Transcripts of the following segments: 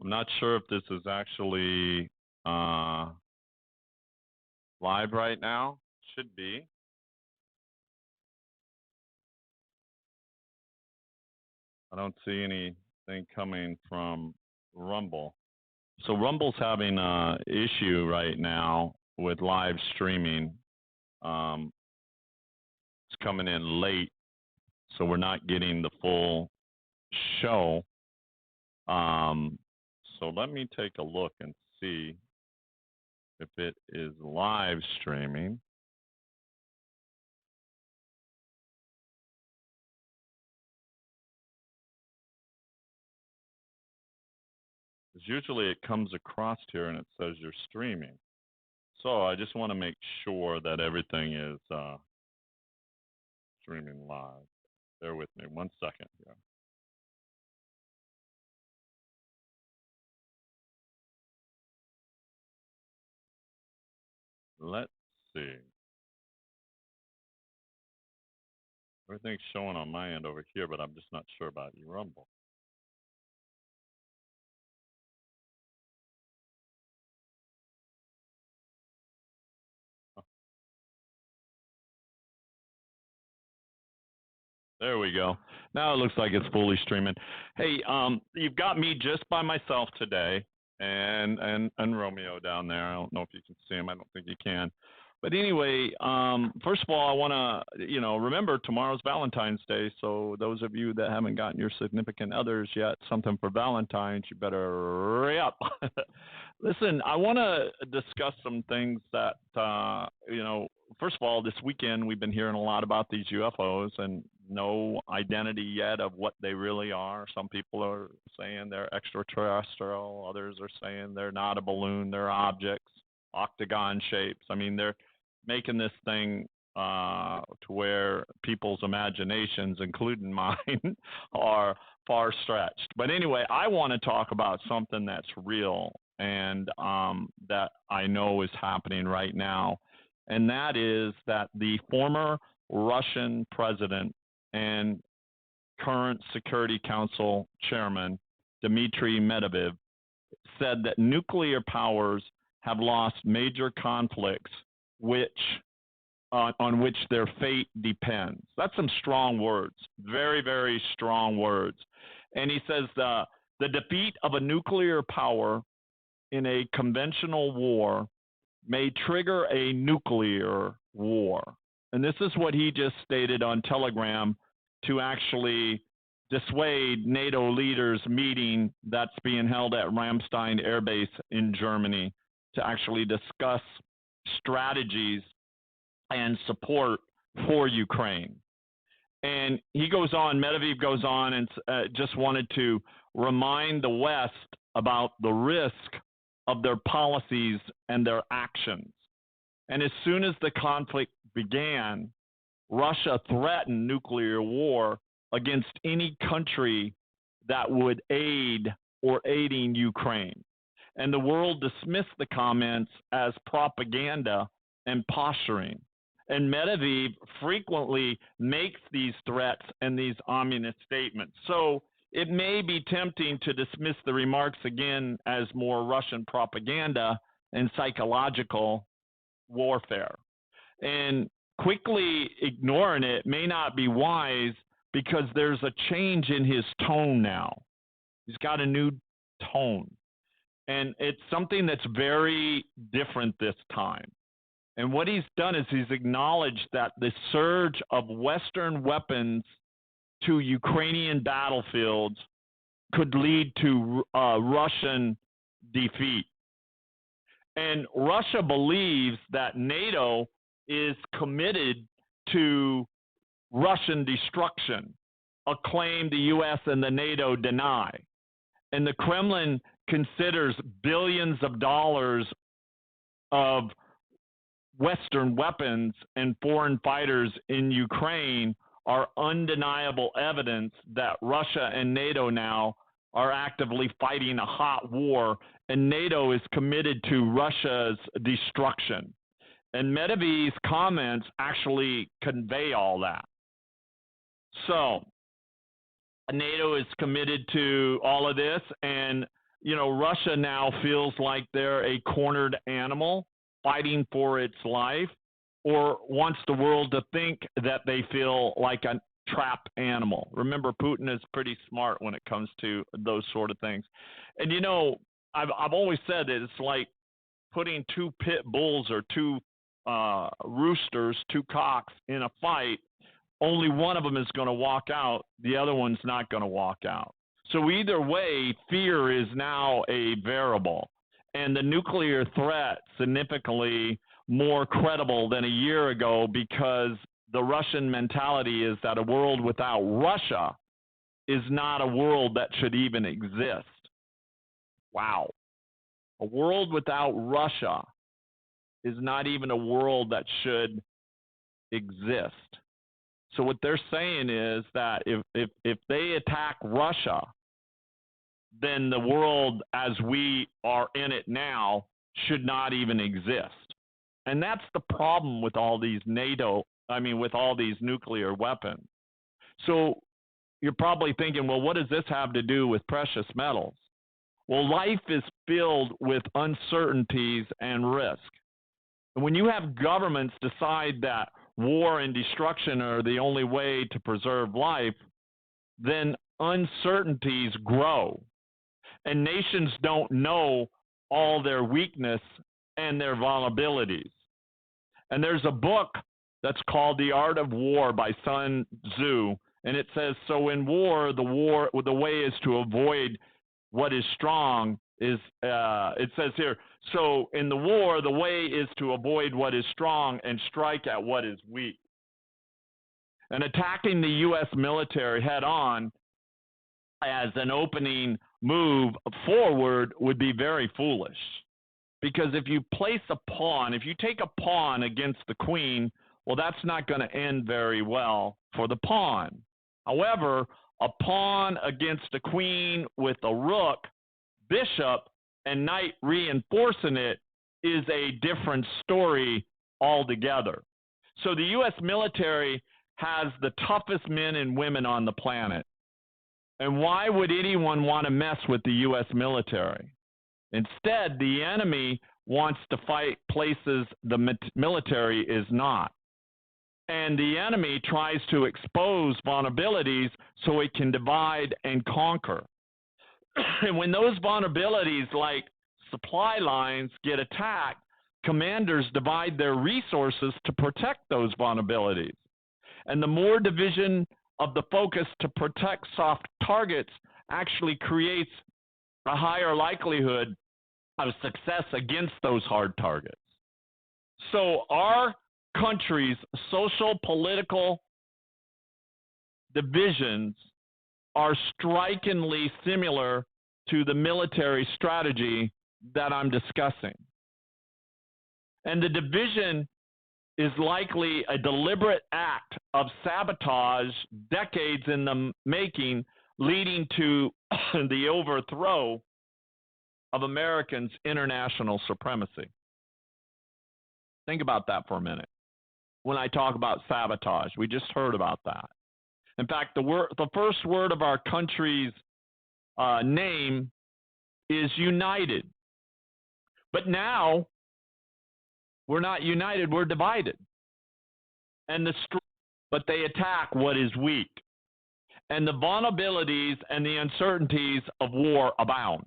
I'm not sure if this is actually uh, live right now. Should be. I don't see anything coming from Rumble. So Rumble's having an issue right now with live streaming. Um, it's coming in late, so we're not getting the full show. Um, so let me take a look and see if it is live streaming. Because usually it comes across here and it says you're streaming. So I just want to make sure that everything is streaming live. Bear with me 1 second here. Let's see. Everything's showing on my end over here, but I'm just not sure about you, Rumble. There we go. Now it looks like it's fully streaming. Hey, you've got me just by myself today, and Romeo down there. I don't know if you can see him. I don't think you can. But anyway, first of all, I want to, remember tomorrow's Valentine's Day. So those of you that haven't gotten your significant others yet something for Valentine's, you better hurry up. Listen, I want to discuss some things that, first of all, this weekend we've been hearing a lot about these UFOs and no identity yet of what they really are. Some people are saying they're extraterrestrial, others are saying they're not a balloon, they're objects, octagon shapes. I mean, they're making this thing to where people's imaginations, including mine, are far stretched. But anyway, I want to talk about something that's real and that I know is happening right now. And that is that the former Russian president and current Security Council chairman, Dmitry Medvedev, said that nuclear powers have lost major conflicts on which their fate depends. That's some strong words, very, very strong words. And he says the defeat of a nuclear power in a conventional war may trigger a nuclear war. And this is what he just stated on Telegram to actually dissuade NATO leaders meeting that's being held at Ramstein Air Base in Germany to actually discuss strategies and support for Ukraine. And he goes on, Medvedev goes on and just wanted to remind the West about the risk of their policies and their actions. And as soon as the conflict began, Russia threatened nuclear war against any country that would aid or aiding Ukraine. And the world dismissed the comments as propaganda and posturing. And Medvedev frequently makes these threats and these ominous statements. So it may be tempting to dismiss the remarks again as more Russian propaganda and psychological warfare. And quickly ignoring it may not be wise because there's a change in his tone now. He's got a new tone. And it's something that's very different this time. And what he's done is he's acknowledged that the surge of Western weapons to Ukrainian battlefields could lead to Russian defeat. And Russia believes that NATO is committed to Russian destruction, a claim the U.S. and the NATO deny. And the Kremlin considers billions of dollars of Western weapons and foreign fighters in Ukraine are undeniable evidence that Russia and NATO now are actively fighting a hot war, and NATO is committed to Russia's destruction. And Medvedev's comments actually convey all that. So NATO is committed to all of this, and Russia now feels like they're a cornered animal fighting for its life, or wants the world to think that they feel like a trapped animal. Remember, Putin is pretty smart when it comes to those sort of things. And I've always said that it's like putting two pit bulls or two roosters, two cocks in a fight. Only one of them is going to walk out. The other one's not going to walk out. So either way, fear is now a variable, and the nuclear threat significantly more credible than a year ago, because the Russian mentality is that a world without Russia is not a world that should even exist. Wow. A world without Russia is not even a world that should exist. So what they're saying is that if they attack Russia, then the world as we are in it now should not even exist. And that's the problem with all these with all these nuclear weapons. So you're probably thinking, well, what does this have to do with precious metals? Well, life is filled with uncertainties and risk. And when you have governments decide that war and destruction are the only way to preserve life, then uncertainties grow. And nations don't know all their weakness and their vulnerabilities. And there's a book that's called The Art of War by Sun Tzu, and it says, so in war, the way is to avoid what is strong is, it says here, so in the war, the way is to avoid what is strong and strike at what is weak. And attacking the U.S. military head on as an opening move forward would be very foolish. Because if you place a pawn, if you take a pawn against the queen, well, that's not going to end very well for the pawn. However, a pawn against a queen with a rook, bishop, and knight reinforcing it is a different story altogether. So the U.S. military has the toughest men and women on the planet. And why would anyone want to mess with the U.S. military? Instead, the enemy wants to fight places the military is not. And the enemy tries to expose vulnerabilities so it can divide and conquer. And when those vulnerabilities, like supply lines, get attacked, commanders divide their resources to protect those vulnerabilities. And the more division of the focus to protect soft targets actually creates a higher likelihood of success against those hard targets. So our country's social political divisions are strikingly similar to the military strategy that I'm discussing. And the division is likely a deliberate act of sabotage, decades in the making, leading to the overthrow of Americans' international supremacy. Think about that for a minute. When I talk about sabotage, we just heard about that. In fact, the first word of our country's name is united. But now, we're not united, we're divided. But they attack what is weak. And the vulnerabilities and the uncertainties of war abound.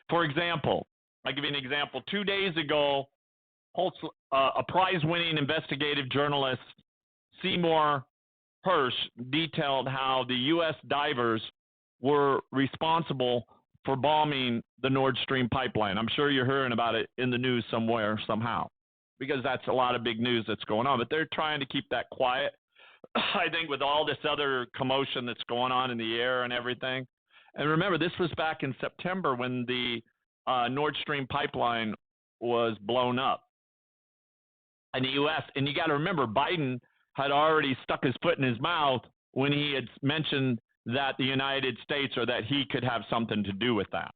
For example, I'll give you an example. 2 days ago, a prize-winning investigative journalist, Seymour Hersh, detailed how the U.S. divers were responsible for bombing the Nord Stream pipeline. I'm sure you're hearing about it in the news somewhere, somehow, because that's a lot of big news that's going on. But they're trying to keep that quiet, I think, with all this other commotion that's going on in the air and everything. And remember, this was back in September when the Nord Stream pipeline was blown up in the U.S. And you got to remember, Biden had already stuck his foot in his mouth when he had mentioned that the United States, or that he could have something to do with that.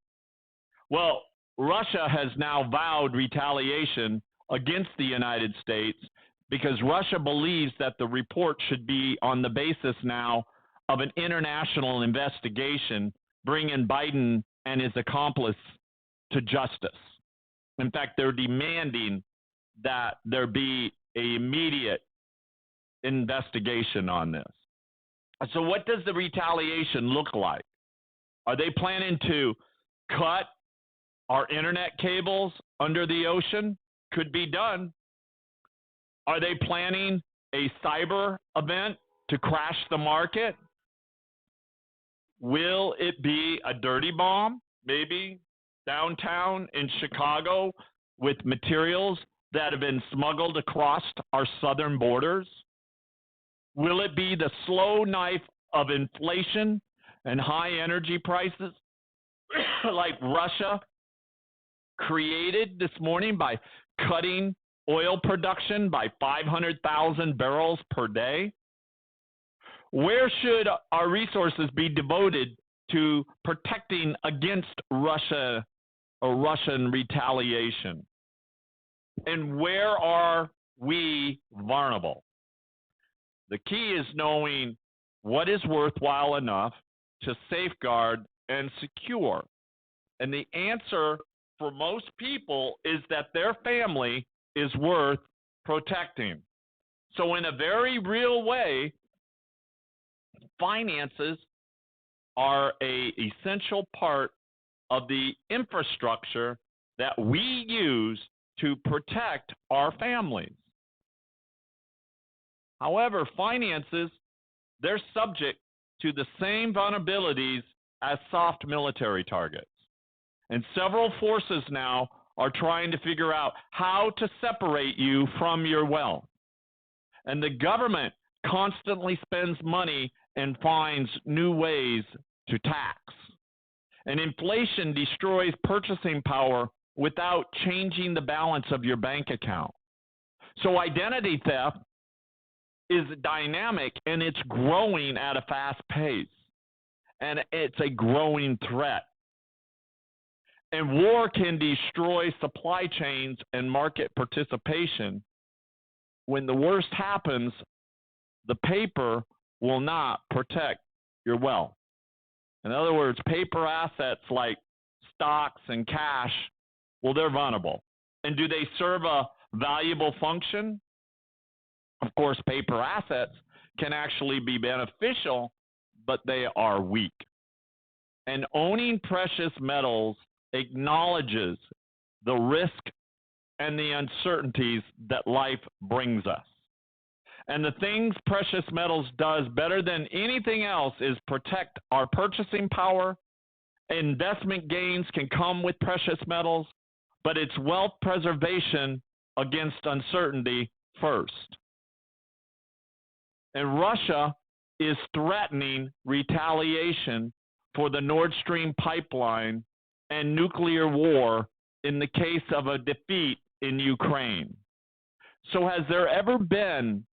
Well, Russia has now vowed retaliation against the United States because Russia believes that the report should be on the basis now of an international investigation, bringing Biden and his accomplice to justice. In fact, they're demanding that there be an immediate investigation on this. So what does the retaliation look like? Are they planning to cut our internet cables under the ocean? Could be done. Are they planning a cyber event to crash the market? Will it be a dirty bomb, maybe downtown in Chicago with materials that have been smuggled across our southern borders? Will it be the slow knife of inflation and high energy prices like Russia created this morning by cutting oil production by 500,000 barrels per day? Where should our resources be devoted to protecting against Russia or Russian retaliation? And where are we vulnerable? The key is knowing what is worthwhile enough to safeguard and secure. And the answer for most people is that their family is worth protecting. So in a very real way, finances are an essential part of the infrastructure that we use to protect our families. However, finances, they're subject to the same vulnerabilities as soft military targets. And several forces now are trying to figure out how to separate you from your wealth. And the government constantly spends money and finds new ways to tax. And inflation destroys purchasing power without changing the balance of your bank account. So identity theft is dynamic and it's growing at a fast pace. And it's a growing threat. And war can destroy supply chains and market participation. When the worst happens, the paper will not protect your wealth. In other words, paper assets like stocks and cash, well, they're vulnerable. And do they serve a valuable function? Of course, paper assets can actually be beneficial, but they are weak. And owning precious metals acknowledges the risk and the uncertainties that life brings us. And the things precious metals does better than anything else is protect our purchasing power. Investment gains can come with precious metals, but it's wealth preservation against uncertainty first. And Russia is threatening retaliation for the Nord Stream pipeline and nuclear war in the case of a defeat in Ukraine. So has there ever been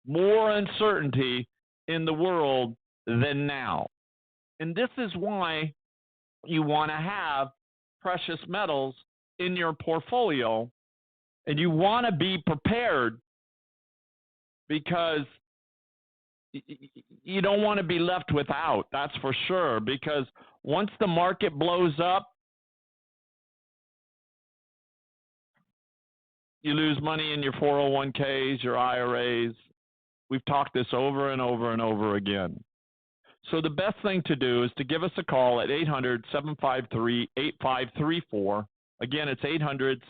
more uncertainty in the world than now? And this is why you want to have precious metals in your portfolio, and you want to be prepared because you don't want to be left without, that's for sure, because once the market blows up, you lose money in your 401ks, your IRAs. We've talked this over and over and over again. So the best thing to do is to give us a call at 800-753-8534. Again, it's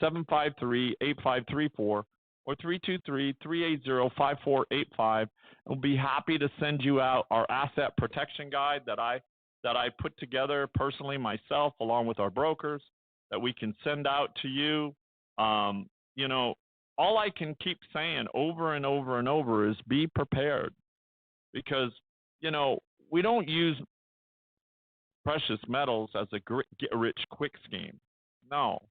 800-753-8534 or 323-380-5485. We'll be happy to send you out our asset protection guide that I put together personally myself along with our brokers that we can send out to you. You know, all I can keep saying over and over and over is be prepared, because, you know, we don't use precious metals as a get-rich-quick scheme. No,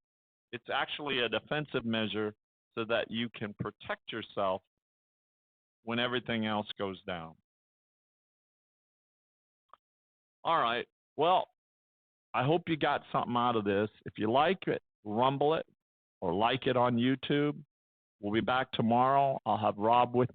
it's actually a defensive measure so that you can protect yourself when everything else goes down. All right. Well, I hope you got something out of this. If you like it, rumble it or like it on YouTube. We'll be back tomorrow. I'll have Rob with me.